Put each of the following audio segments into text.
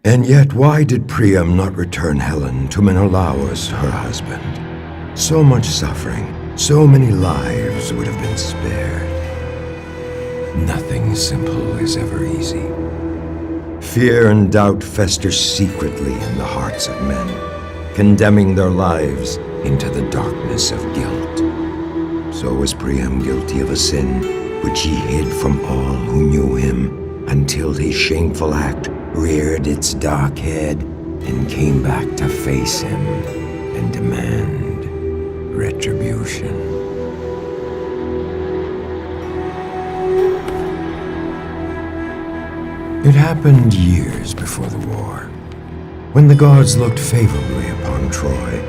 And yet, why did Priam not return Helen to Menelaos, her husband? So much suffering, so many lives would have been spared. Nothing simple is ever easy. Fear and doubt fester secretly in the hearts of men, condemning their lives into the darkness of guilt. So was Priam guilty of a sin which he hid from all who knew him, until his shameful act reared its dark head and came back to face him and demand retribution. It happened years before the war, when the gods looked favorably upon Troy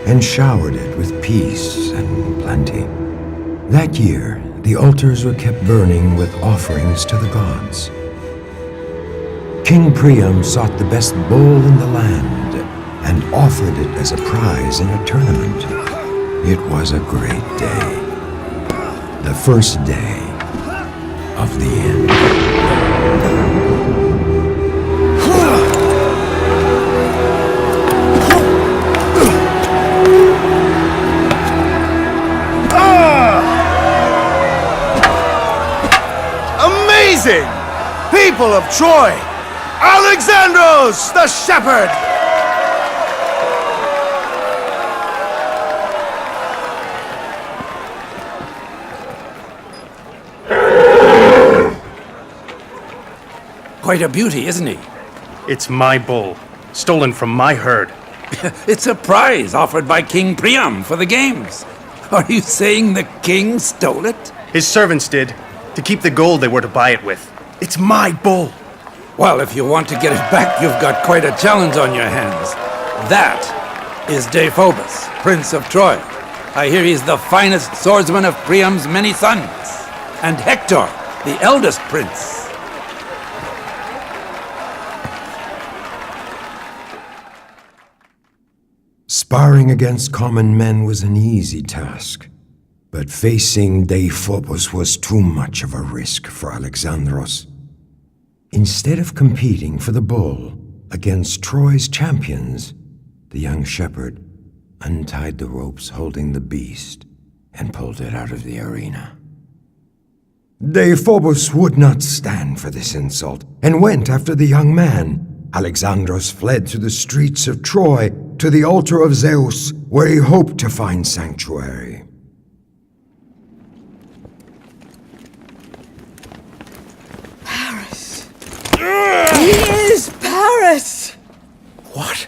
and showered it with peace and plenty. That year, the altars were kept burning with offerings to the gods. King Priam sought the best bull in the land and offered it as a prize in a tournament. It was a great day, the first day of the end. Amazing! People of Troy! Alexandros the Shepherd! Quite a beauty, isn't he? It's my bull, stolen from my herd. It's a prize offered by King Priam for the games. Are you saying the king stole it? His servants did, to keep the gold they were to buy it with. It's my bull. Well, if you want to get it back, you've got quite a challenge on your hands. That is Deiphobus, Prince of Troy. I hear he's the finest swordsman of Priam's many sons. And Hector, the eldest prince. Sparring against common men was an easy task, but facing Deiphobus was too much of a risk for Alexandros. Instead of competing for the bull against Troy's champions, the young shepherd untied the ropes holding the beast and pulled it out of the arena. Deiphobus would not stand for this insult and went after the young man. Alexandros fled through the streets of Troy to the altar of Zeus, where he hoped to find sanctuary. Paris! He is Paris! What?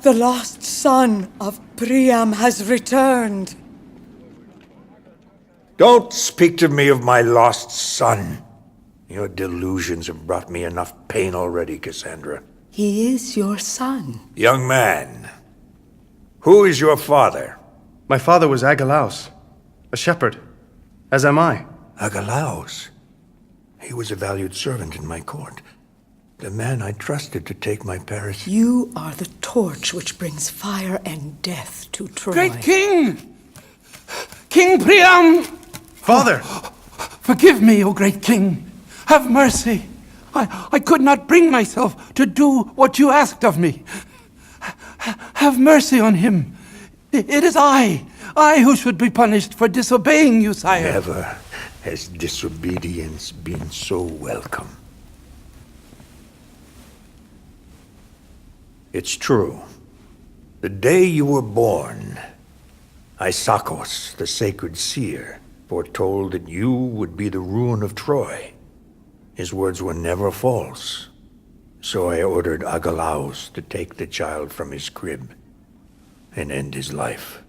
The lost son of Priam has returned. Don't speak to me of my lost son. Your delusions have brought me enough pain already, Cassandra. He is your son. Young man, who is your father? My father was Agelaus, a shepherd, as am I. Agelaus. He was a valued servant in my court. The man I trusted to take my Paris. You are the torch which brings fire and death to Troy. Great king! King Priam! Father! Forgive me, O great king. Have mercy. I could not bring myself to do what you asked of me. Have mercy on him. It is I who should be punished for disobeying you, sire. Never has disobedience been so welcome. It's true. The day you were born, Isakos, the sacred seer, foretold that you would be the ruin of Troy. His words were never false. So I ordered Agelaus to take the child from his crib and end his life.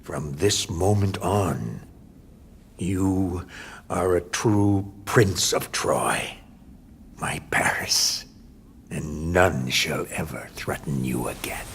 From this moment on, you are a true prince of Troy, my Paris, and none shall ever threaten you again.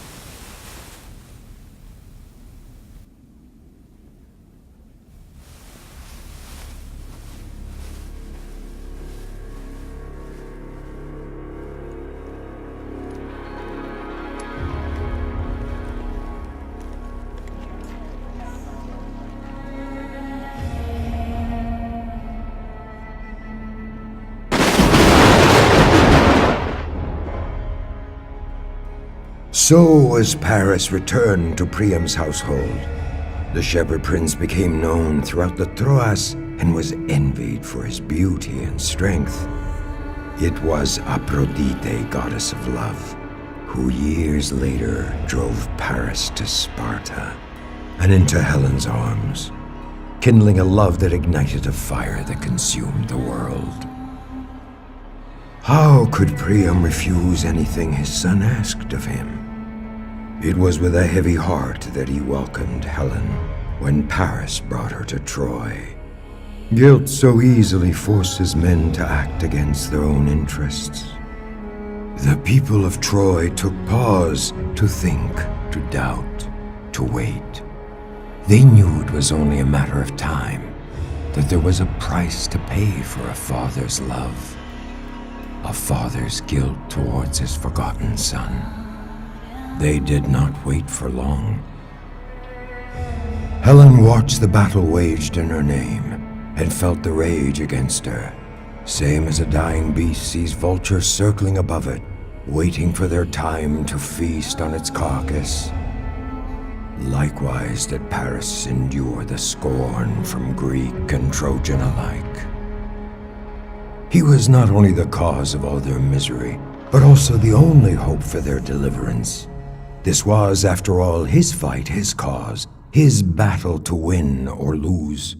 So as Paris returned to Priam's household, the shepherd prince became known throughout the Troas and was envied for his beauty and strength. It was Aphrodite, goddess of love, who years later drove Paris to Sparta and into Helen's arms, kindling a love that ignited a fire that consumed the world. How could Priam refuse anything his son asked of him? It was with a heavy heart that he welcomed Helen when Paris brought her to Troy. Guilt so easily forces men to act against their own interests. The people of Troy took pause to think, to doubt, to wait. They knew it was only a matter of time, that there was a price to pay for a father's love, a father's guilt towards his forgotten son. They did not wait for long. Helen watched the battle waged in her name and felt the rage against her, same as a dying beast sees vultures circling above it, waiting for their time to feast on its carcass. Likewise did Paris endure the scorn from Greek and Trojan alike. He was not only the cause of all their misery, but also the only hope for their deliverance. This was, after all, his fight, his cause, his battle to win or lose.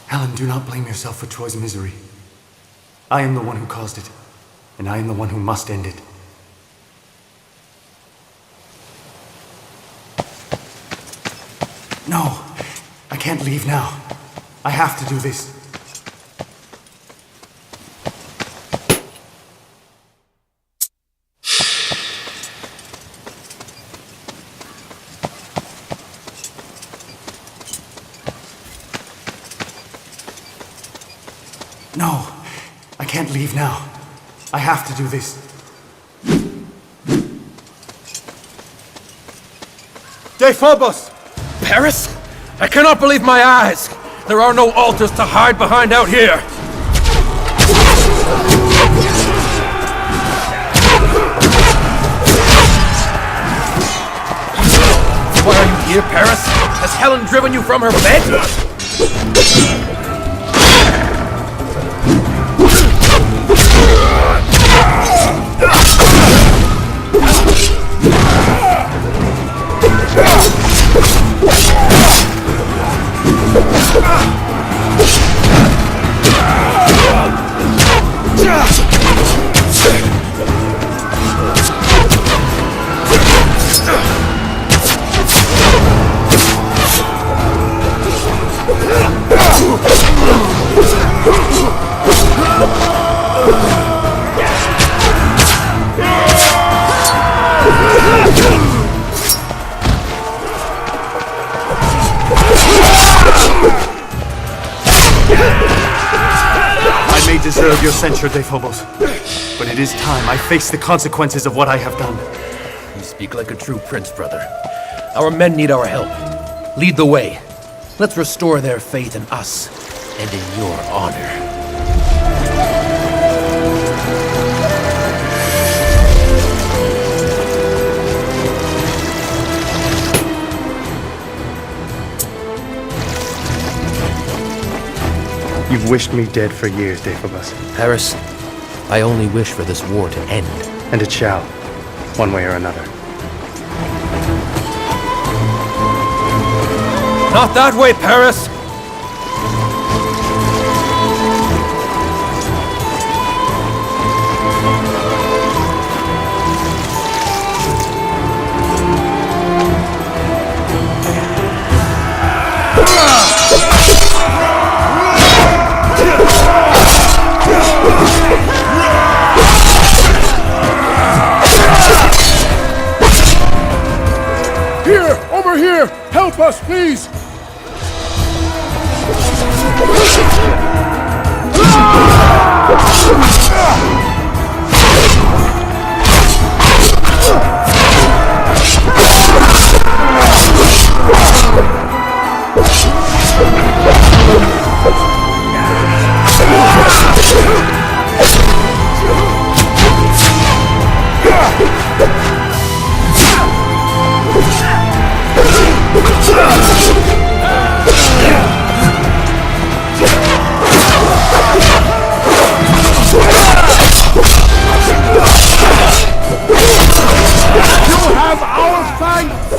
Helen, do not blame yourself for Troy's misery. I am the one who caused it, and I am the one who must end it. No, I can't leave now. I have to do this. No, I can't leave now. I have to do this. Phobos! Paris? I cannot believe my eyes! There are no altars to hide behind out here! Why are you here, Paris? Has Helen driven you from her bed? Deserve your censure, Phobos. But it is time I face the consequences of what I have done. You speak like a true prince, brother. Our men need our help. Lead the way. Let's restore their faith in us and in your honor. You've wished me dead for years, Phobos. Paris, I only wish for this war to end. And it shall, one way or another. Not that way, Paris! Here! Over here! Help us, please!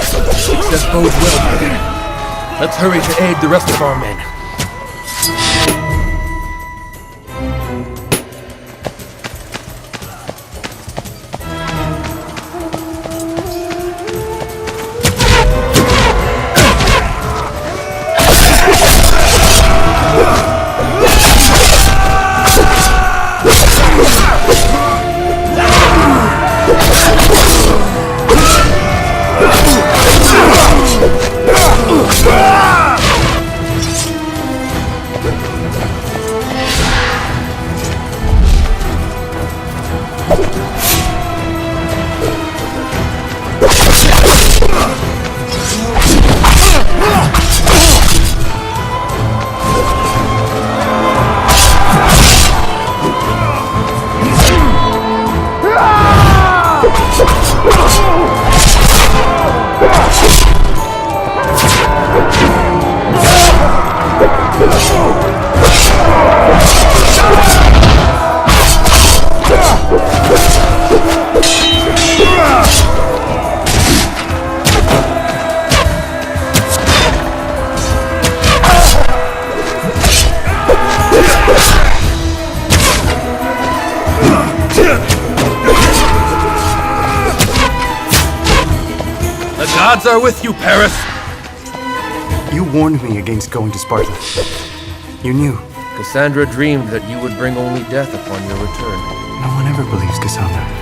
Success bodes well, brother. Let's hurry to aid the rest of our men. The gods are with you, Paris! You warned me against going to Sparta. You knew. Cassandra dreamed that you would bring only death upon your return. No one ever believes Cassandra.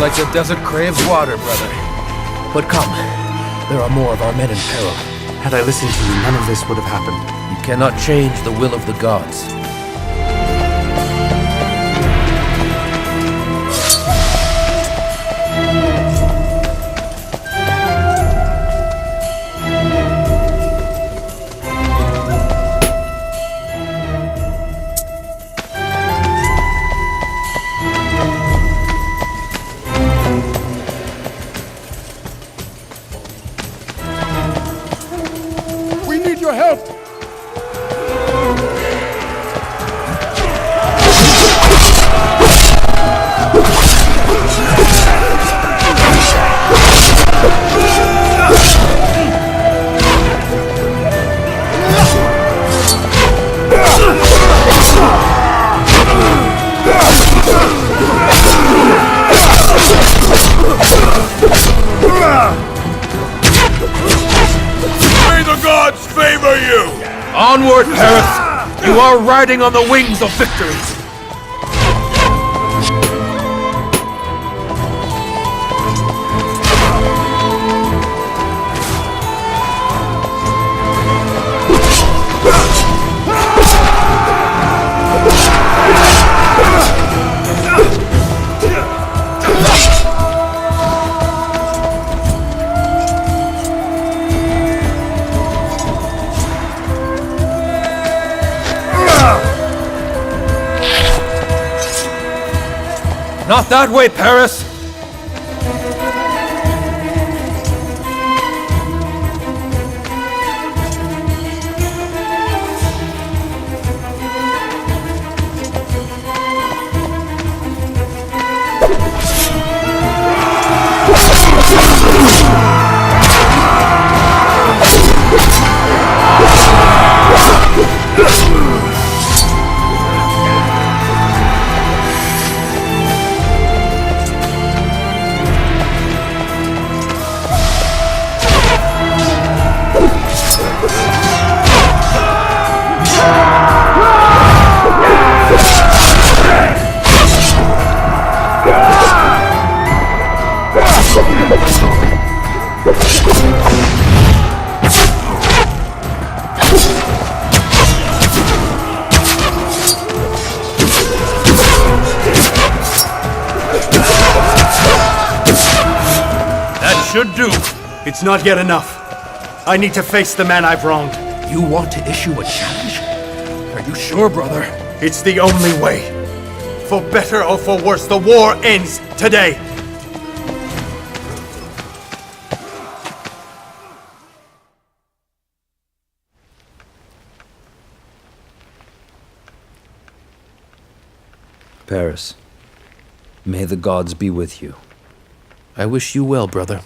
Like the desert craves water, brother. But come, there are more of our men in peril. Had I listened to you, none of this would have happened. You cannot change the will of the gods. Your help! Onward, Paris! You are riding on the wings of victory! Not that way, Paris! Should do. It's not yet enough. I need to face the man I've wronged. You want to issue a challenge? Are you sure, brother? It's the only way. For better or for worse, the war ends today. Paris, may the gods be with you. I wish you well, brother.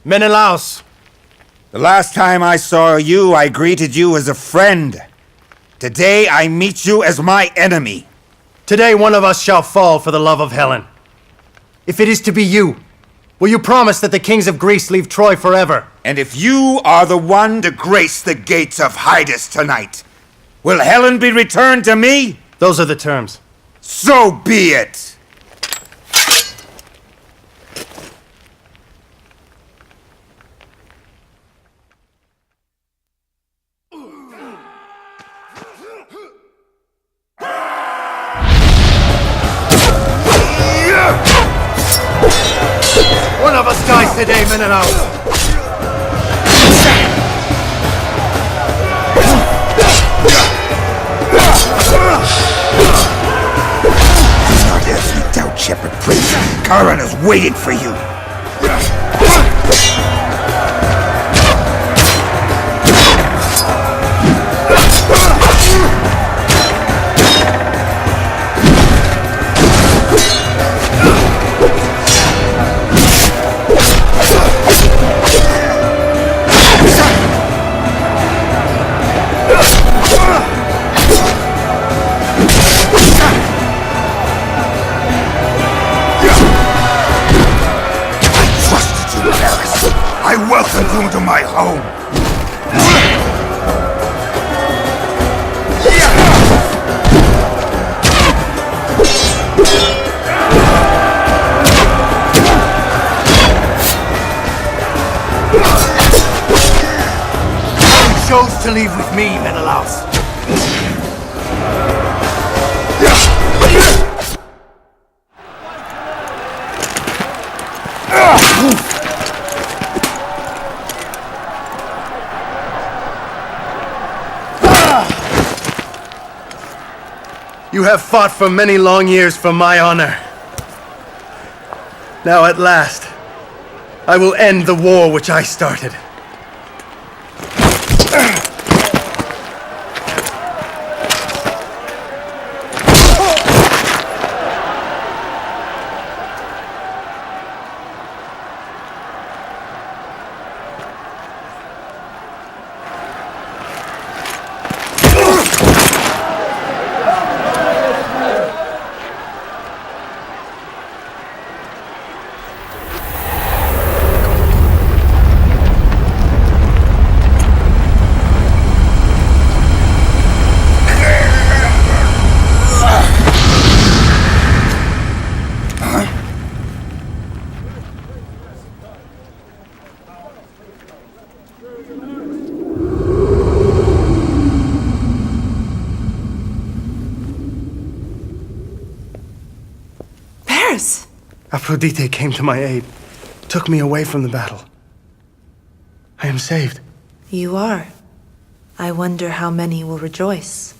Menelaos! The last time I saw you, I greeted you as a friend. Today, I meet you as my enemy. Today, one of us shall fall for the love of Helen. If it is to be you, will you promise that the kings of Greece leave Troy forever? And if you are the one to grace the gates of Hydas tonight, will Helen be returned to me? Those are the terms. So be it! One of us dies today, Menelaos! Not as you doubt, Shepherd Prince. Charon is waiting for you. I welcome you to my home! You chose to leave with me, Menelaos. You have fought for many long years for my honor. Now at last, I will end the war which I started. Aphrodite came to my aid, took me away from the battle. I am saved. You are. I wonder how many will rejoice.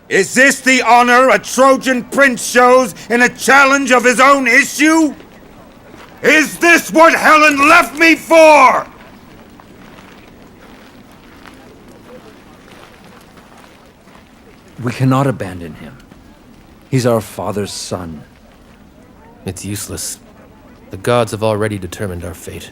Is this the honor a Trojan prince shows in a challenge of his own issue? Is this what Helen left me for? We cannot abandon him. He's our father's son. It's useless. The gods have already determined our fate.